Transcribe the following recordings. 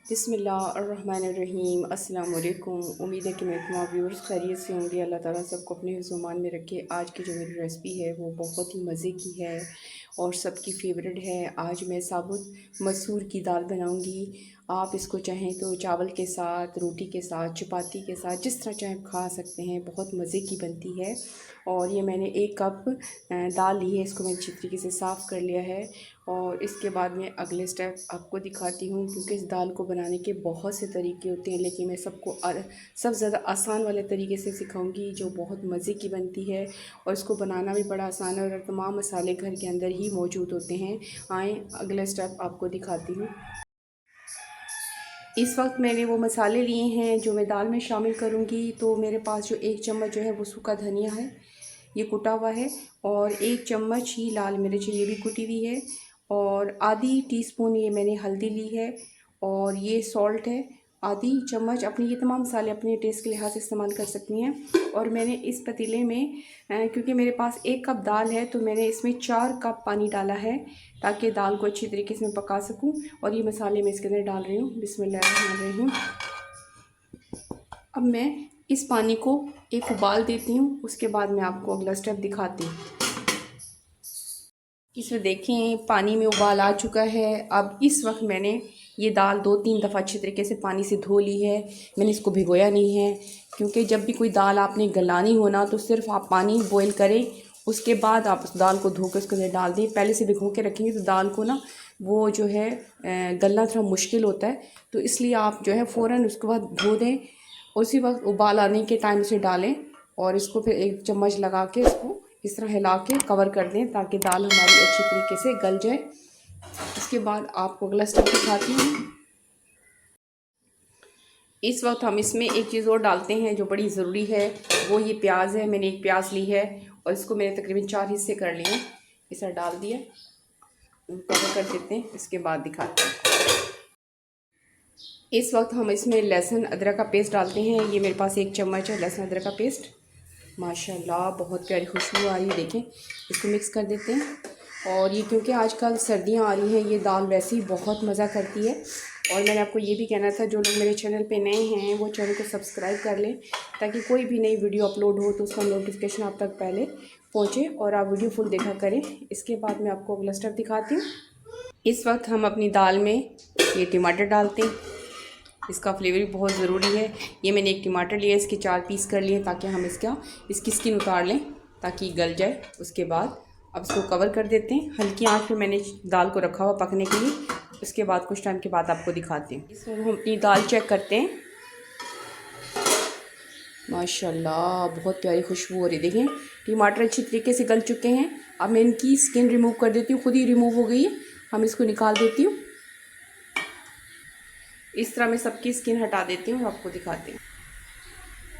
बिस्मिल्लाहिर्रहमानिर्रहीम। अस्सलाम वालेकुम। उम्मीद है कि मेरे तमाम व्यूअर्स खैरियत से होंगे। अल्लाह ताला सबको अपने हिफ्ज़-ओ-मान में रखे। आज की जो मेरी रेसिपी है वो बहुत ही मज़े की है और सबकी फेवरेट है। आज मैं साबुत मसूर की दाल बनाऊंगी। आप इसको चाहें तो चावल के साथ, रोटी के साथ, चपाती के साथ, जिस तरह चाहें खा सकते हैं। बहुत मज़े की बनती है। और ये मैंने 1 कप दाल ली है। इसको मैंने अच्छी तरीके से साफ़ कर लिया है। और इसके बाद मैं अगले स्टेप आपको दिखाती हूँ, क्योंकि इस दाल को बनाने के बहुत से तरीके होते हैं, लेकिन मैं सबसे ज़्यादा आसान वाले तरीके से सिखाऊंगी जो बहुत मज़े की बनती है। और इसको बनाना भी बड़ा आसान है और तमाम मसाले घर के अंदर ही मौजूद होते हैं। आए अगले स्टेप आपको दिखाती हूँ। इस वक्त मैंने वो मसाले लिए हैं जो मैं दाल में शामिल करूँगी। तो मेरे पास जो 1 चम्मच जो है वो सूखा धनिया है, ये कुटा हुआ है। और 1 चम्मच ही लाल मिर्च, ये भी कुटी हुई है। और आधी टीस्पून ये मैंने हल्दी ली है। और ये सॉल्ट है आधी चम्मच। अपनी ये तमाम मसाले अपने टेस्ट के लिहाज से इस्तेमाल कर सकती हैं। और मैंने इस पतीले में क्योंकि मेरे पास 1 कप दाल है तो मैंने इसमें 4 कप पानी डाला है, ताकि दाल को अच्छी तरीके से मैं पका सकूं। और ये मसाले मैं इसके अंदर डाल रही हूँ। बिस्मिल्लाहिर्रहमानिर्रहीम। अब मैं इस पानी को एक उबाल देती हूँ, उसके बाद मैं आपको अगला स्टेप दिखाती हूँ। इसमें देखें पानी में उबाल आ चुका है। अब इस वक्त मैंने ये दाल 2-3 दफ़ा अच्छी तरीके से पानी से धो ली है। मैंने इसको भिगोया नहीं है, क्योंकि जब भी कोई दाल आपने गलानी हो ना तो सिर्फ आप पानी बॉईल करें, उसके बाद आप उस दाल को धो के उसके अंदर डाल दें। पहले से भिगो के रखेंगे तो दाल को ना वो जो है गलना थोड़ा मुश्किल होता है। तो इसलिए आप जो है फ़ौरन उसके बाद धो दें, उसी वक्त उबाल आने के टाइम से डालें। और इसको फिर 1 चम्मच लगा के इसको इस तरह हिला के कवर कर दें, ताकि दाल हमारी अच्छी तरीके से गल जाए। इसके बाद आपको अगला स्टेप दिखाती हूँ। इस वक्त हम इसमें एक चीज़ और डालते हैं जो बड़ी ज़रूरी है, वो ये प्याज है। मैंने 1 प्याज ली है और इसको मैंने तकरीबन 4 हिस्से कर लिए। इस तरह डाल दिया, कवर कर देते हैं। इसके बाद दिखाते हैं। इस वक्त हम इसमें लहसुन अदरक का पेस्ट डालते हैं। ये मेरे पास 1 चम्मच है लहसुन अदरक का पेस्ट। माशाल्लाह बहुत प्यारी खुशबू आ रही है। देखें, इसको मिक्स कर देते हैं। और ये क्योंकि आजकल सर्दियां आ रही हैं, ये दाल वैसे ही बहुत मज़ा करती है। और मैंने आपको ये भी कहना था, जो लोग मेरे चैनल पे नए हैं वो चैनल को सब्सक्राइब कर लें, ताकि कोई भी नई वीडियो अपलोड हो तो उसका नोटिफिकेशन आप तक पहले पहुँचे और आप वीडियो फुल देखा करें। इसके बाद मैं आपको अगला स्टेप दिखाती हूँ। इस वक्त हम अपनी दाल में ये टमाटर डालते हैं। इसका फ्लेवर भी बहुत ज़रूरी है। ये मैंने 1 टमाटर लिया, इसके 4 पीस कर लिए, ताकि हम इसकी स्किन उतार लें, ताकि गल जाए। उसके बाद अब इसको कवर कर देते हैं। हल्की आंच पे मैंने दाल को रखा हुआ पकने के लिए। उसके बाद कुछ टाइम के बाद आपको दिखाते हैं। इसमें हम अपनी दाल चेक करते हैं। माशाल्लाह बहुत प्यारी खुशबू हो रही है। देखें, टमाटर अच्छी तरीके से गल चुके हैं। अब मैं इनकी स्किन रिमूव कर देती हूँ, खुद ही रिमूव हो गई है। हम इसको निकाल देती हूँ। इस तरह मैं सबकी स्किन हटा देती हूँ और आपको दिखाती हूँ।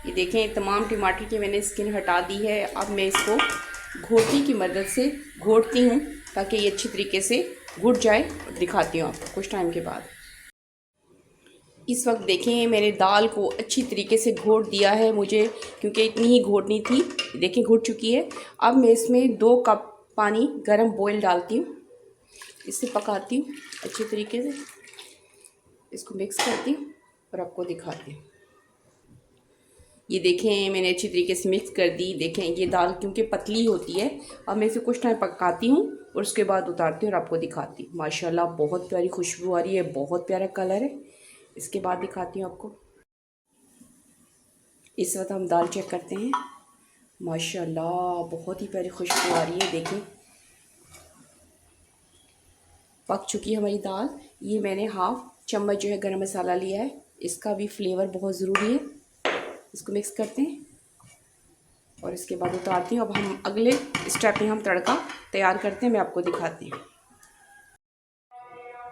ये देखें, तमाम टमाटर की मैंने स्किन हटा दी है। अब मैं इसको घोटी की मदद से घोटती हूँ, ताकि ये अच्छी तरीके से घुट जाए। दिखाती हूँ आपको कुछ टाइम के बाद। इस वक्त देखें, मैंने दाल को अच्छी तरीके से घोट दिया है मुझे, क्योंकि इतनी ही घोटनी थी। देखें, घुट चुकी है। अब मैं इसमें 2 कप पानी गर्म बॉयल डालती हूँ। इससे पकाती हूँ अच्छी तरीके से। इसको मिक्स करती हूँ और आपको दिखाती हूँ। ये देखें, मैंने अच्छी तरीके से मिक्स कर दी। देखें, ये दाल क्योंकि पतली होती है। अब मैं इसे कुछ टाइम पकाती हूँ और उसके बाद उतारती हूँ और आपको दिखाती हूँ। माशाल्लाह बहुत प्यारी खुशबू आ रही है, बहुत प्यारा कलर है। इसके बाद दिखाती हूँ आपको। इस वक्त हम दाल चेक करते हैं। माशाल्लाह बहुत ही प्यारी खुशबू आ रही है। देखें, पक चुकी है हमारी दाल। ये मैंने 1/2 चम्मच जो है गरम मसाला लिया है। इसका भी फ्लेवर बहुत ज़रूरी है। इसको मिक्स करते हैं और इसके बाद उतारती हूँ। अब हम अगले स्टेप में हम तड़का तैयार करते हैं, मैं आपको दिखाती हूँ।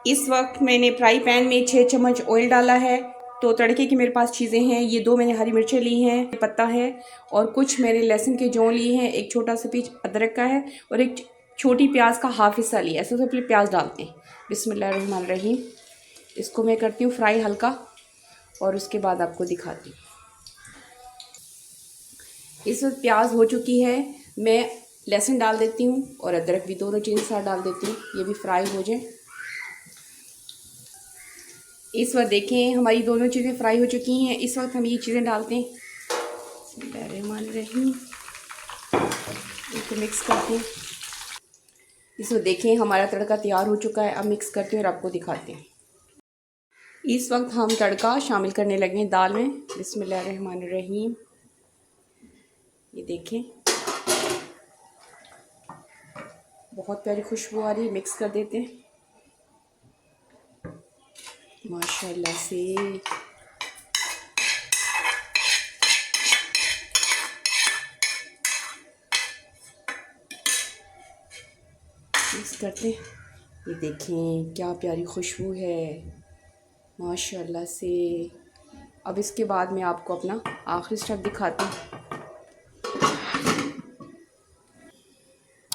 इस वक्त मैंने फ्राई पैन में 6 चम्मच ऑयल डाला है। तो तड़के की मेरे पास चीज़ें हैं, ये 2 मैंने हरी मिर्चें ली हैं, पत्ता है, और कुछ मैंने लहसुन के जौ लिए हैं, 1 छोटा सा पीस अदरक का है, और 1 छोटी प्याज का हाफ हिस्सा लिया है। सबसे पहले प्याज डालते हैं। बिस्मिल्लाहिर्रहमानिर्रहीम। इसको मैं करती हूँ फ्राई हल्का, और उसके बाद आपको दिखाती हूँ। इस वक्त प्याज हो चुकी है। मैं लहसुन डाल देती हूँ और अदरक भी, दोनों चीज़ें साथ डाल देती हूँ। ये भी फ्राई हो जाए। इस वक्त देखें हमारी दोनों चीज़ें फ्राई हो चुकी हैं। इस वक्त हम ये चीज़ें डालते हैं, बिस्मिल्लाहिर्रहमानिर्रहीम, इनको मिक्स करते हैं। इस वक्त देखें हमारा तड़का तैयार हो चुका है। अब मिक्स करते हैं और आपको दिखाते हैं। इस वक्त हम तड़का शामिल करने लगे हैं दाल में। बिस्मिल्लाहिर्रहमानिर्रहीम, ये देखें बहुत प्यारी खुशबू आ रही है। मिक्स कर देते हैं माशाल्लाह से। मिक्स करते हैं, ये देखें क्या प्यारी खुशबू है माशाल्लाह से। अब इसके बाद मैं आपको अपना आखिरी स्टेप दिखाती हूँ।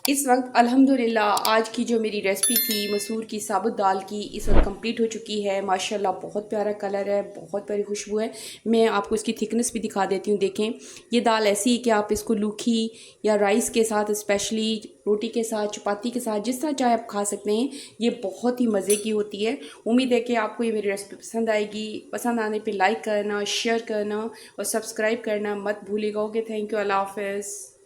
इस वक्त अल्हम्दुलिल्लाह आज की जो मेरी रेसिपी थी मसूर की साबुत दाल की, इस वक्त कंप्लीट हो चुकी है। माशाल्लाह बहुत प्यारा कलर है, बहुत प्यारी खुशबू है। मैं आपको इसकी थिकनेस भी दिखा देती हूँ। देखें ये दाल ऐसी है कि आप इसको लूखी या राइस के साथ, स्पेशली रोटी के साथ, चपाती के साथ, जिस तरह चाहे आप खा सकते हैं। ये बहुत ही मज़े की होती है। उम्मीद है कि आपको ये मेरी रेसिपी पसंद आएगी। पसंद आने पर लाइक करना, शेयर करना और सब्सक्राइब करना मत भूलिएगा। ओके, थैंक यू, अल्लाह हाफ़िज़।